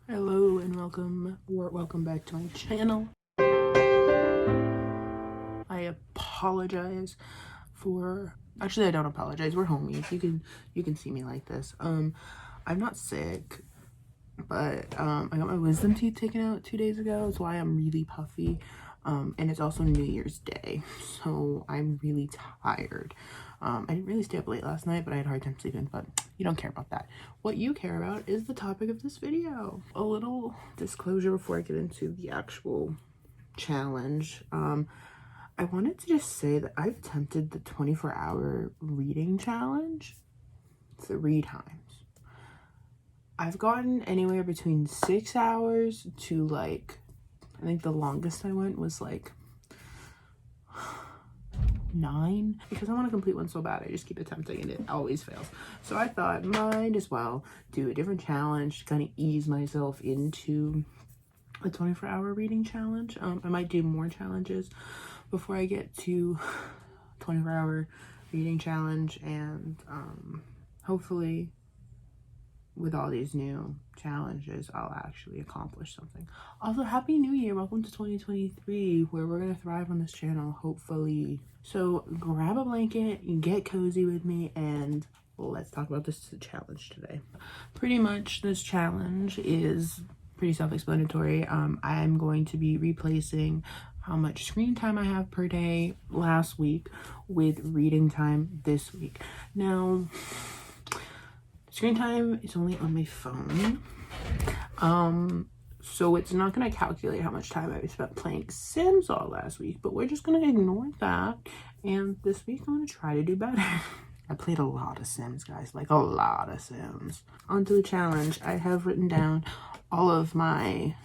Hello and welcome back to my channel. I apologize for actually I don't apologize. We're homies. You can see me like this. I'm not sick, but I got my wisdom teeth taken out 2 days ago. That's why I'm really puffy. And it's also New Year's Day, so I'm really tired. I didn't really stay up late last night, but I had a hard time sleeping, but you don't care about that. What you care about is the topic of this video. A little disclosure before I get into the actual challenge. I wanted to just say that I've attempted the 24-hour reading challenge 3 times. I've gotten anywhere between 6 hours to like, I think the longest I went was like 9, because I want to complete one so bad. I just keep attempting and it always fails. So I thought might as well do a different challenge to kind of ease myself into a 24-hour reading challenge. I might do more challenges before I get to 24-hour reading challenge, and hopefully with all these new challenges I'll actually accomplish something. Also, happy new year. Welcome to 2023, where we're gonna thrive on this channel, hopefully. So grab a blanket and get cozy with me, and let's talk about this challenge today. Pretty much this challenge is pretty self-explanatory. I'm going to be replacing how much screen time I have per day last week with reading time this week. Now, screen time is only on my phone, so it's not going to calculate how much time I spent playing Sims all last week, but we're just going to ignore that, and this week I'm going to try to do better. I played a lot of Sims, guys, like a lot of Sims. Onto the challenge. I have written down all of my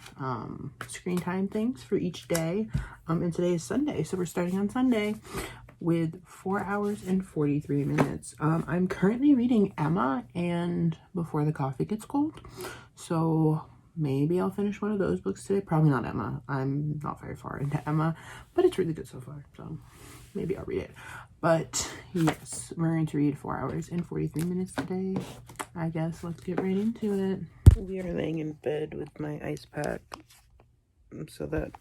screen time things for each day, and today is Sunday, so we're starting on Sunday with 4 hours and 43 minutes. I'm currently reading Emma and Before the Coffee Gets Cold, so maybe I'll finish one of those books today. Probably not Emma. I'm not very far into Emma, but it's really good so far, so maybe I'll read it. But yes, we're going to read 4 hours and 43 minutes today. I guess let's get right into it. We are laying in bed with my ice pack so that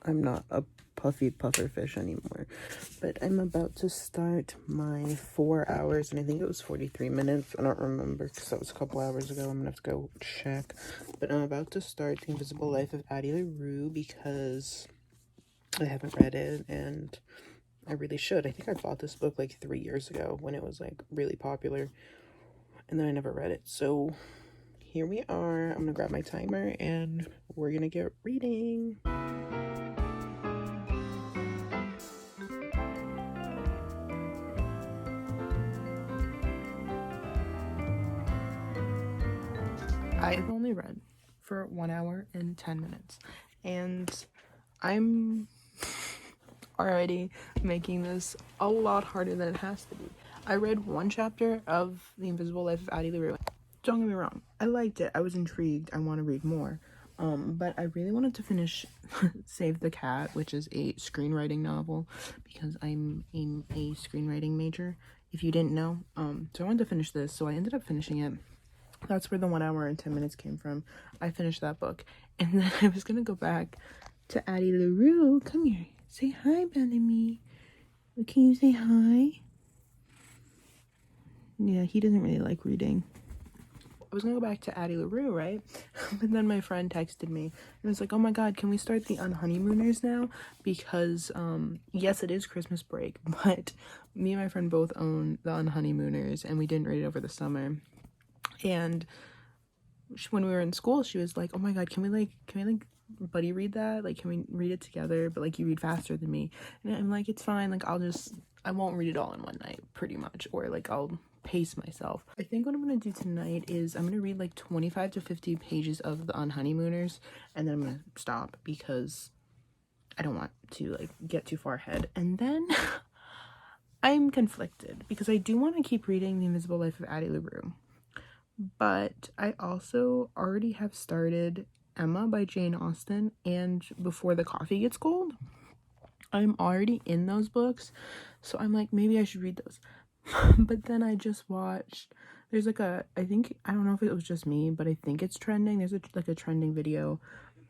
I'm not a puffy pufferfish anymore. But I'm about to start my 4 hours, and I think it was 43 minutes. I don't remember because that was a couple hours ago. I'm gonna have to go check. But I'm about to start The Invisible Life of Addie LaRue because I haven't read it, and I really should. I think I bought this book like 3 years ago when it was like really popular, and then I never read it. So here we are. I'm gonna grab my timer and we're gonna get reading. I've only read for 1 hour and 10 minutes, and I'm already making this a lot harder than it has to be. I read 1 chapter of The Invisible Life of Addie LaRue. Don't get me wrong, I liked it. I was intrigued. I want to read more. But I really wanted to finish Save the Cat, which is a screenwriting novel, because I'm a screenwriting major, if you didn't know. So I wanted to finish this, so I ended up finishing it. That's where the 1 hour and 10 minutes came from. I finished that book, and then I was gonna go back to Addie LaRue. Come here, say hi, Bellamy. Can you say hi? Yeah, he doesn't really like reading. I was gonna go back to Addie LaRue, right? But then my friend texted me and was like, oh my god, can we start the Unhoneymooners now? Because yes, it is Christmas break, but me and my friend both own the Unhoneymooners, and we didn't read it over the summer. And when we were in school, she was like, oh my god, can we like buddy read that? Like, can we read it together? But like, you read faster than me. And I'm like, it's fine. Like, I won't read it all in one night, pretty much. Or like, I'll pace myself. I think what I'm gonna do tonight is I'm gonna read like 25 to 50 pages of the Unhoneymooners, and then I'm gonna stop because I don't want to like get too far ahead. And then I'm conflicted because I do want to keep reading The Invisible Life of Addie LaRue, but I also already have started Emma by Jane Austen and Before the Coffee Gets Cold. I'm already in those books, so I'm like, maybe I should read those. But then I just watched There's like a, I don't know if it was just me, but I think it's trending. There's like a trending video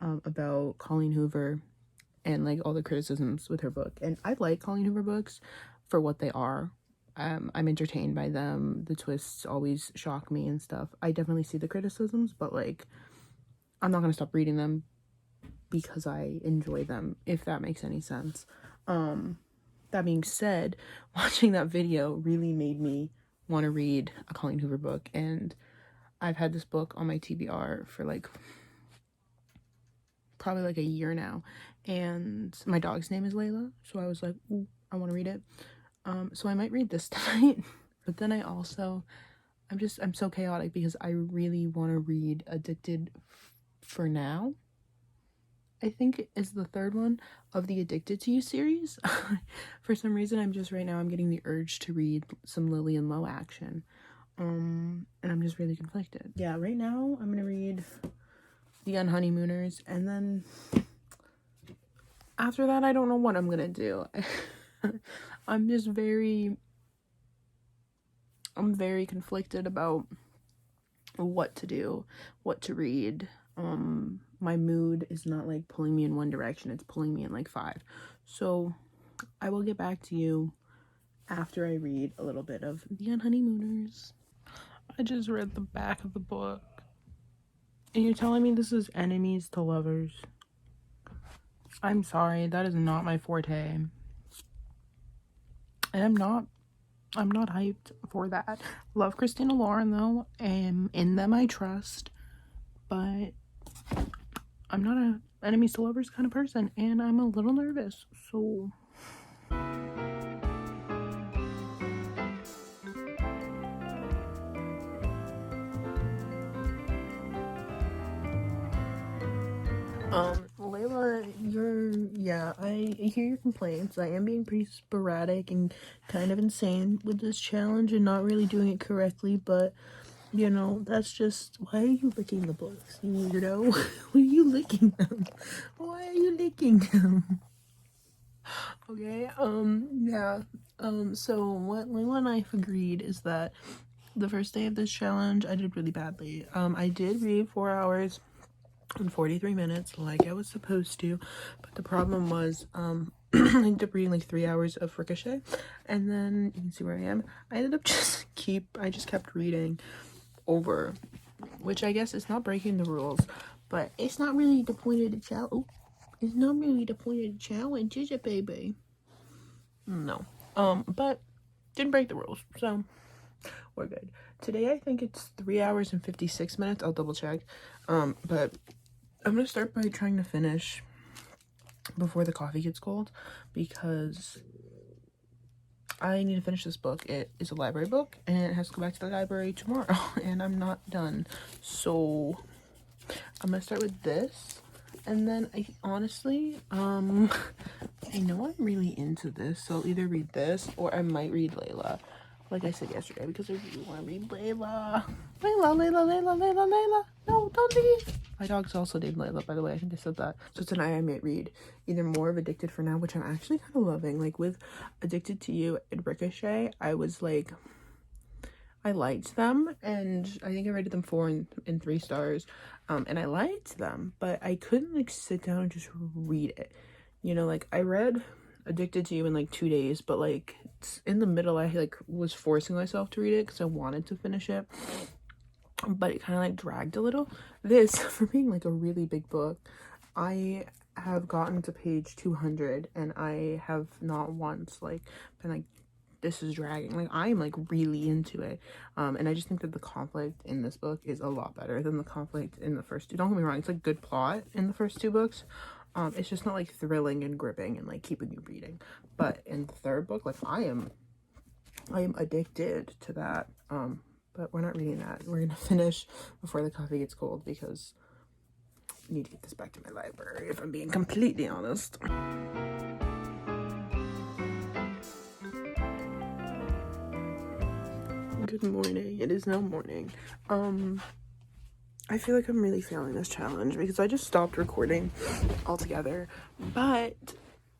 about Colleen Hoover and like all the criticisms with her book. And I like Colleen Hoover books for what they are. I'm entertained by them. The twists always shock me and stuff. I definitely see the criticisms, but like, I'm not gonna stop reading them because I enjoy them, if that makes any sense. That being said, watching that video really made me want to read a Colleen Hoover book, and I've had this book on my TBR for like probably like a year now, and my dog's name is Layla, so I was like, ooh, I want to read it. So I might read this tonight. But then I'm so chaotic because I really want to read Addicted for Now, I think is the third one of the Addicted to You series. For some reason, I'm getting the urge to read some Lillian Lowe action. And I'm just really conflicted. Yeah, right now I'm gonna read The Unhoneymooners, and then after that, I don't know what I'm gonna do. I'm very conflicted about what to do, what to read. My mood is not like pulling me in one direction, it's pulling me in like 5. So I will get back to you after I read a little bit of The Unhoneymooners. I just read the back of the book, and you're telling me this is enemies to lovers? I'm sorry, that is not my forte. And I'm not hyped for that. Love Christina Lauren though, and in them I trust, but I'm not a enemies to lovers kind of person, and I'm a little nervous, so Layla, I hear your complaints. I am being pretty sporadic and kind of insane with this challenge and not really doing it correctly, but you know, that's just, why are you licking the books, you weirdo? Why are you licking them? Why are you licking them? Okay, so what Layla and I have agreed is that the first day of this challenge, I did really badly. I did read 4 hours and 43 minutes like I was supposed to, but the problem was, I ended up reading like 3 hours of Ricochet, and then you can see where I am. I just kept reading over, which I guess is not breaking the rules, but it's not really the point of the challenge. It's not really the point of the challenge, is it, baby? No. But didn't break the rules, so we're good. Today I think it's 3 hours and 56 minutes. I'll double check. But I'm gonna start by trying to finish before the coffee gets cold, because I need to finish this book. It is a library book, and it has to go back to the library tomorrow, and I'm not done. So I'm gonna start with this, and then I honestly, I know I'm really into this, so I'll either read this or I might read Layla, like I said yesterday, because I really want to read Layla. Layla. No, don't leave. My dog's also named Layla, by the way. I think I said that. So tonight I might read either more of Addicted for Now, which I'm actually kind of loving. Like with Addicted to You and Ricochet, I was like, I liked them, and I think I rated them 4 and 3 stars. And I liked them, but I couldn't like sit down and just read it. You know, like I read Addicted to You in like 2 days, but like in the middle I like was forcing myself to read it because I wanted to finish it, but it kind of like dragged a little. This, for being like a really big book, I have gotten to page 200 and I have not once like been like, this is dragging. Like I'm like really into it, and I just think that the conflict in this book is a lot better than the conflict in the first 2. Don't get me wrong, it's like good plot in the first 2 books. It's just not like thrilling and gripping and like keeping you reading. But in the 3rd book, like I am addicted to that. But we're not reading that. We're gonna finish before the coffee gets cold, because I need to get this back to my library, if I'm being completely honest. Good morning. It is now morning. I feel like I'm really failing this challenge because I just stopped recording altogether, but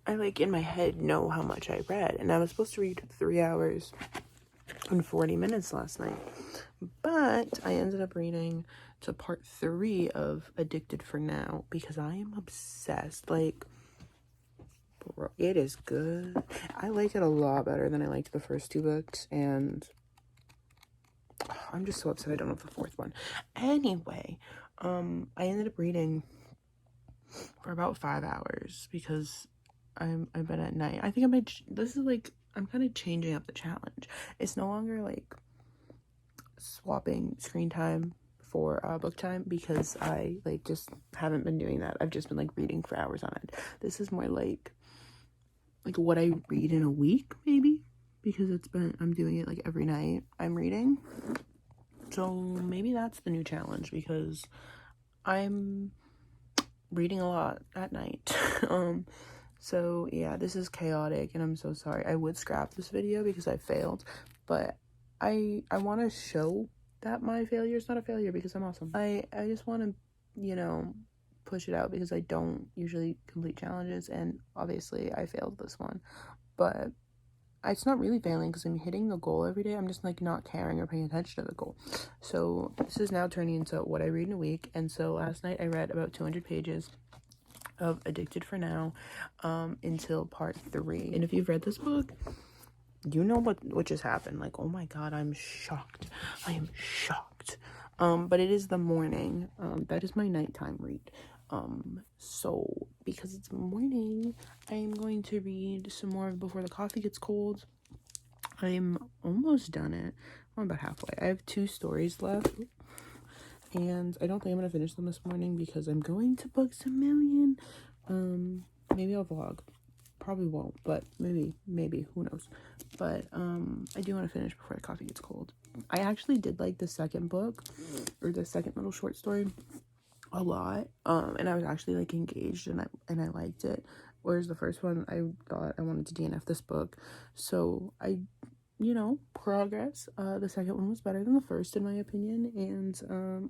I like in my head know how much I read, and I was supposed to read 3 hours and 40 minutes last night, But I ended up reading to part 3 of Addicted for Now because I am obsessed. Like, bro, it is good. I like it a lot better than I liked the first 2 books, and I'm just so upset I don't have the 4th one. Anyway, I ended up reading for about 5 hours because I've been at night. I think I'm kind of changing up the challenge. It's no longer like swapping screen time for book time because I like just haven't been doing that. I've just been like reading for hours on end. This is more like what I read in a week, maybe, because I'm doing it like every night I'm reading. So maybe that's the new challenge because I'm reading a lot at night. So yeah, this is chaotic and I'm so sorry. I would scrap this video because I failed, but I want to show that my failure is not a failure because I'm awesome. I just want to, push it out because I don't usually complete challenges, and obviously I failed this one, but it's not really failing because I'm hitting the goal every day. I'm just like not caring or paying attention to the goal. So this is now turning into what I read in a week. And so last night I read about 200 pages of Addicted for Now until part 3. And if you've read this book, you know what just happened. Like, oh my god, I'm shocked. I am shocked. But it is the morning. That is my nighttime read. So because it's morning, I'm going to read some more Before the Coffee Gets Cold. I'm almost done it. I'm about halfway. I have 2 stories left, and I don't think I'm gonna finish them this morning because I'm going to Books A Million. Maybe I'll vlog. Probably won't, but maybe, who knows. But I do want to finish Before the Coffee Gets Cold. I actually did like the second book, or the second little short story, a lot. And I was actually like engaged, and I liked it. Whereas the first one, I thought I wanted to DNF this book. So I, progress. The second one was better than the first in my opinion, and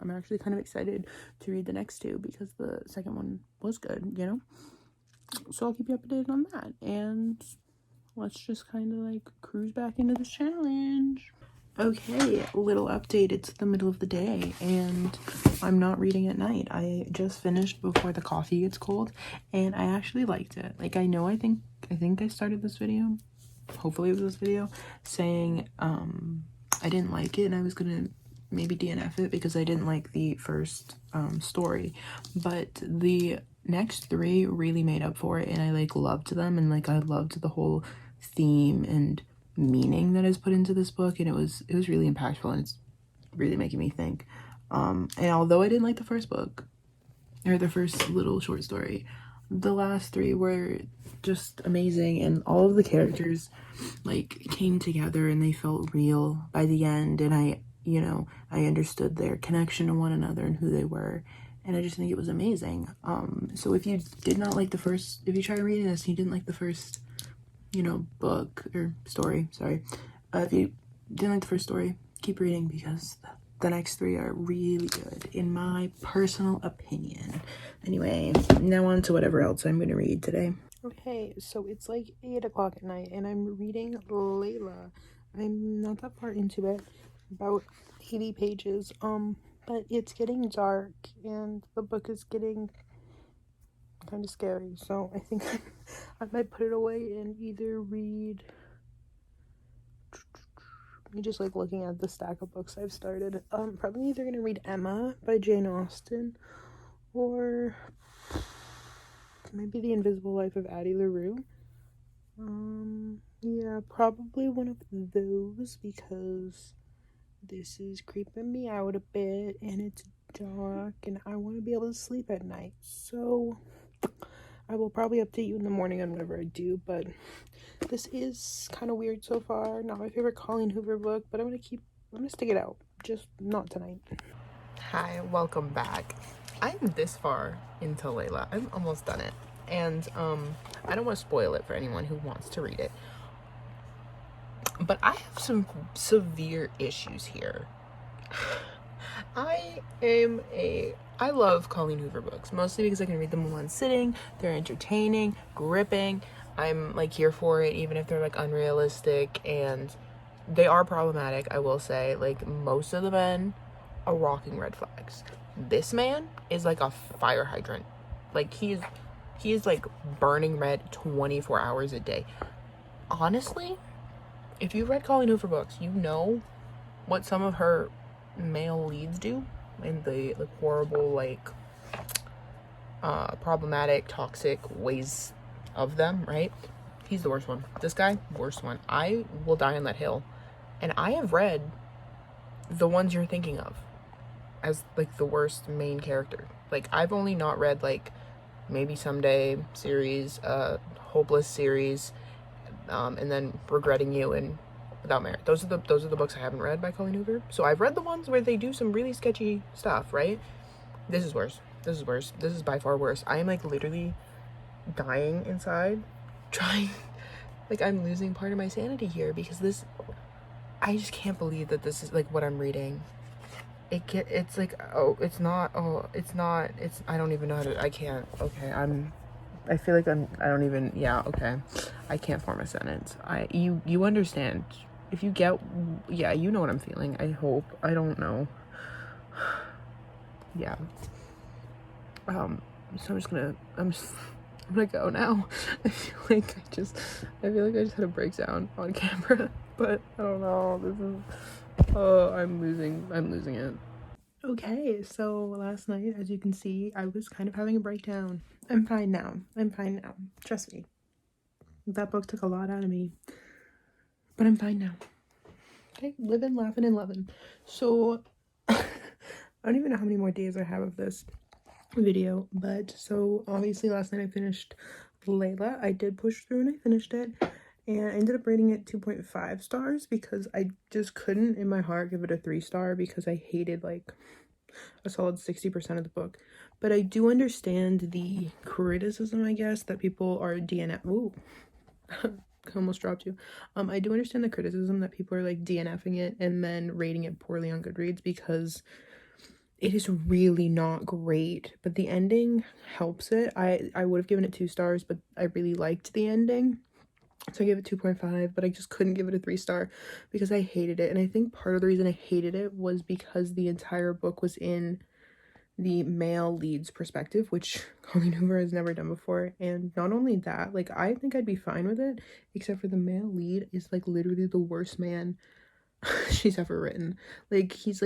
I'm actually kind of excited to read the next 2 because the second one was good, So I'll keep you updated on that, and let's just kind of like cruise back into this challenge. Okay, little update. It's the middle of the day and I'm not reading at night. I just finished Before the Coffee Gets Cold, and I actually liked it. Like, I think I started this video, hopefully it was this video, saying I didn't like it and I was gonna maybe DNF it because I didn't like the first story, but the next 3 really made up for it, and I like loved them, and like I loved the whole theme and meaning that is put into this book, and it was really impactful, and it's really making me think. And although I didn't like the first book, or the first little short story, the last 3 were just amazing, and all of the characters like came together and they felt real by the end, and I understood their connection to one another and who they were, and I just think it was amazing. So if you did not like if you try reading this and you didn't like the first book or story, sorry, if you didn't like the first story, keep reading because the next 3 are really good in my personal opinion. Anyway, now on to whatever else I'm gonna read today. Okay, so it's like 8 o'clock at night and I'm reading Layla. I'm not that far into it, about 80 pages, but it's getting dark and the book is getting kind of scary, so I think I might put it away and either read, I'm just like looking at the stack of books I've started, probably either gonna read Emma by Jane Austen, or maybe The Invisible Life of Addie LaRue. Yeah, probably one of those because this is creeping me out a bit and it's dark and I want to be able to sleep at night, so I will probably update you in the morning on whatever I do. But this is kind of weird so far. Not my favorite Colleen Hoover book, but I'm gonna stick it out, just not tonight. Hi, welcome back. I'm this far into Layla. I'm almost done it, and I don't want to spoil it for anyone who wants to read it, but I have some severe issues here. I love Colleen Hoover books, mostly because I can read them in one sitting. They're entertaining, gripping. I'm like here for it, even if they're like unrealistic and they are problematic, I will say. Like, most of the men are rocking red flags. This man is like a fire hydrant. Like, he is like burning red 24 hours a day. Honestly, if you've read Colleen Hoover books, you know what some of her male leads do, and the horrible, like, problematic, toxic ways of them, right? He's the worst one. This guy, worst one. I will die on that hill. And I have read the ones you're thinking of as, like, the worst main character. Like, I've only not read, like, Maybe Someday series, Hopeless series, and then Regretting You and Without Merit. Those are the books I haven't read by Colleen Hoover. So I've read the ones where they do some really sketchy stuff, right? This is worse. This is worse. This is by far worse. I am, like, literally dying inside, trying, like, I'm losing part of my sanity here, because this, I just can't believe that this is, like, what I'm reading. It's like, I don't even know how to, I can't, okay, I feel like I don't even, yeah, okay, I can't form a sentence. You understand, if you get, yeah, you know what I'm feeling, I hope, I don't know, yeah, so I'm gonna go now. I feel like I just had a breakdown on camera, but I don't know, this is, I'm losing it. Okay, so last night, as you can see, I was kind of having a breakdown. I'm fine now. Trust me. That book took a lot out of me. But I'm fine now. Okay, living, laughing, and loving. So, I don't even know how many more days I have of this video, but so obviously last night I finished Layla. I did push through and I finished it. And I ended up rating it 2.5 stars because I just couldn't in my heart give it a 3-star because I hated, like, a solid 60% of the book. But I do understand the criticism, I guess, that people are DNF. Ooh, I almost dropped you. I do understand the criticism that people are, like, DNFing it and then rating it poorly on Goodreads because it is really not great. But the ending helps it. I would have given it 2 stars, but I really liked the ending. So I gave it 2.5, but I just couldn't give it a 3-star because I hated it. And I think part of the reason I hated it was because the entire book was in the male lead's perspective, which Colleen Hoover has never done before. And not only that, like, I think I'd be fine with it, except for the male lead is, like, literally the worst man she's ever written. Like, he's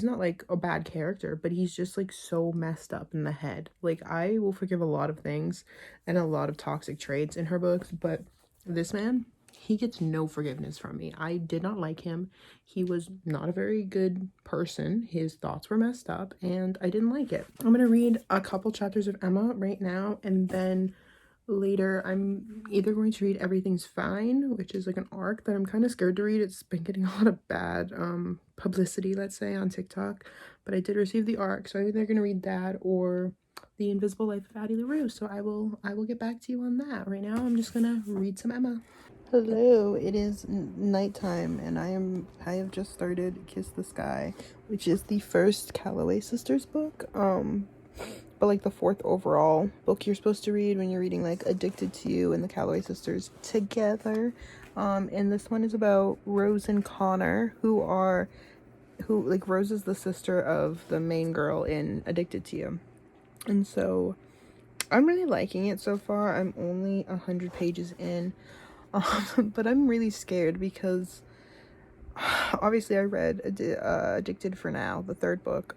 not, like, a bad character, but he's just, like, so messed up in the head. Like, I will forgive a lot of things and a lot of toxic traits in her books, but this man, he gets no forgiveness from me. I did not like him. He was not a very good person. His thoughts were messed up, and I didn't like it. I'm gonna read a couple chapters of Emma right now, and then later I'm either going to read Everything's Fine, which is, like, an arc that I'm kind of scared to read. It's been getting a lot of bad publicity, let's say, on TikTok, but I did receive the arc, so I'm either gonna read that or The Invisible Life of Addie LaRue. So I will get back to you on that. Right now I'm just gonna read some Emma. Hello, it is nighttime and I have just started Kiss the Sky, which is the first Calloway Sisters book, but, like, the 4th overall book you're supposed to read when you're reading, like, Addicted to You and the Calloway Sisters together. And this one is about Rose and Connor, who like, Rose is the sister of the main girl in Addicted to You. And so I'm really liking it so far. I'm only 100 pages in, but I'm really scared because obviously I read Addicted for Now, the 3rd book,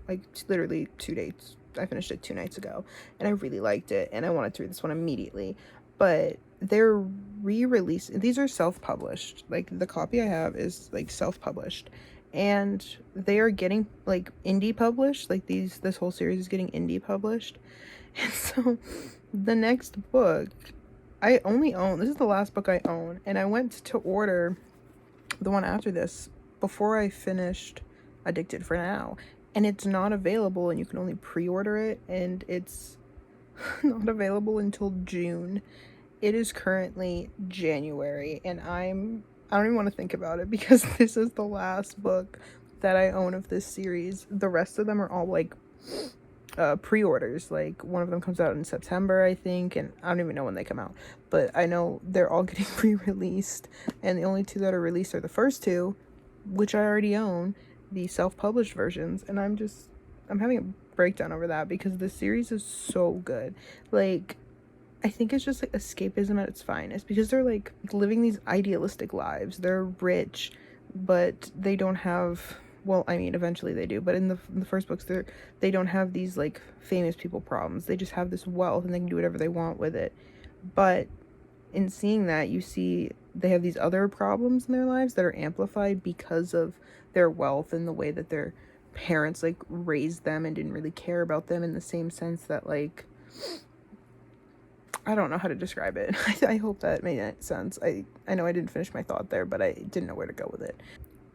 like, literally 2 days. I finished it 2 nights ago, and I really liked it, and I wanted to read this one immediately. But they're re-releasing, these are self-published. Like, the copy I have is, like, self-published, and they are getting, like, indie published. Like, this whole series is getting indie published. And so the next book I only own, this is the last book I own, and I went to order the one after this before I finished Addicted for Now, and it's not available, and you can only pre-order it, and it's not available until June. It is currently January, and I don't even want to think about it because this is the last book that I own of this series. The rest of them are all, like, pre-orders. Like, one of them comes out in September, I think, and I don't even know when they come out, but I know they're all getting pre-released, and the only two that are released are the first two, which I already own, the self-published versions, and I'm having a breakdown over that because the series is so good. Like, I think it's just like escapism at its finest, because they're like living these idealistic lives. They're rich, but they don't have, well, I mean, eventually they do, but in the first books, they don't have these like famous people problems. They just have this wealth and they can do whatever they want with it. But in seeing that, you see they have these other problems in their lives that are amplified because of their wealth and the way that their parents like raised them and didn't really care about them, in the same sense that, like, I don't know how to describe it. I hope that made sense. I know I didn't finish my thought there, but I didn't know where to go with it.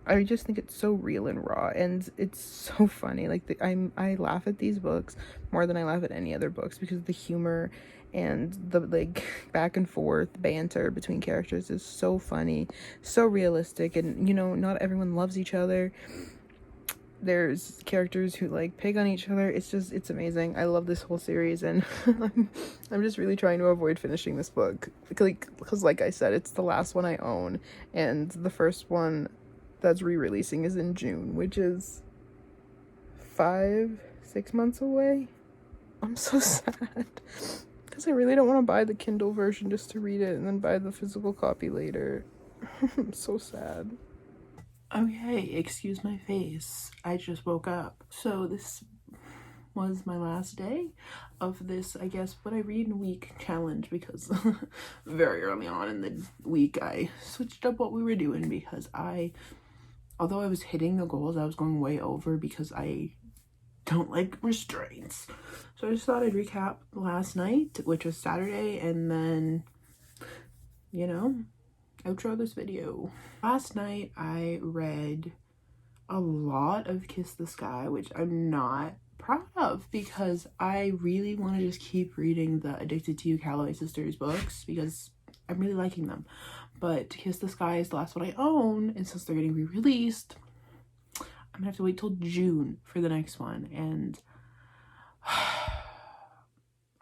I just think it's so real and raw, and it's so funny. Like, I laugh at these books more than I laugh at any other books, because the humor and the like back and forth banter between characters is so funny, so realistic, and not everyone loves each other. There's characters who like pig on each other. It's amazing. I love this whole series, and I'm just really trying to avoid finishing this book, because like I said, it's the last one I own, and the first one that's re-releasing is in June, which is 5-6 months away. I'm so sad, because I really don't want to buy the Kindle version just to read it and then buy the physical copy later. I'm so sad. Okay, excuse my face. I just woke up. So this was my last day of this, I guess, what I read in a week challenge, because very early on in the week I switched up what we were doing, because although I was hitting the goals, I was going way over because I don't like restraints. So I just thought I'd recap last night, which was Saturday, and then, outro this video. Last night I read a lot of Kiss the Sky, which I'm not proud of, because I really want to just keep reading the Addicted to You Calloway Sisters books, because I'm really liking them. But Kiss the Sky is the last one I own, and since they're getting re-released, I'm gonna have to wait till June for the next one, and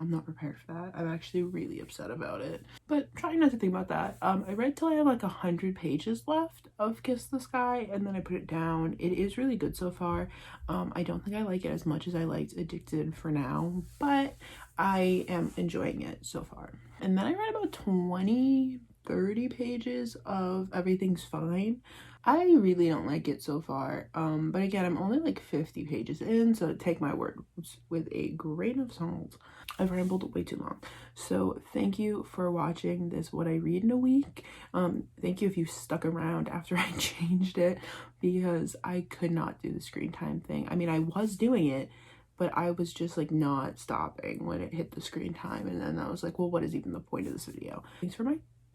I'm not prepared for that. I'm actually really upset about it, but trying not to think about that. I read till I have like 100 pages left of Kiss the Sky, and then I put it down. It is really good so far. I don't think I like it as much as I liked Addicted for now, but I am enjoying it so far. And then I read about 20-30 pages of Everything's Fine. I really don't like it so far, but again, I'm only like 50 pages in, so take my words with a grain of salt. I've rambled way too long, so thank you for watching this What I Read in a Week. Thank you if you stuck around after I changed it, because I could not do the screen time thing. I mean, I was doing it, but I was just like not stopping when it hit the screen time, and then I was like, well, what is even the point of this video? Thanks for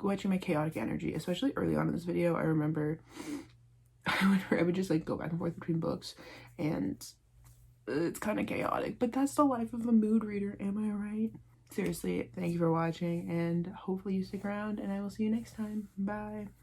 watching my chaotic energy, especially early on in this video. I remember I would just like go back and forth between books, and it's kind of chaotic, but that's the life of a mood reader, am I right? Seriously, thank you for watching, and hopefully you stick around, and I will see you next time. Bye.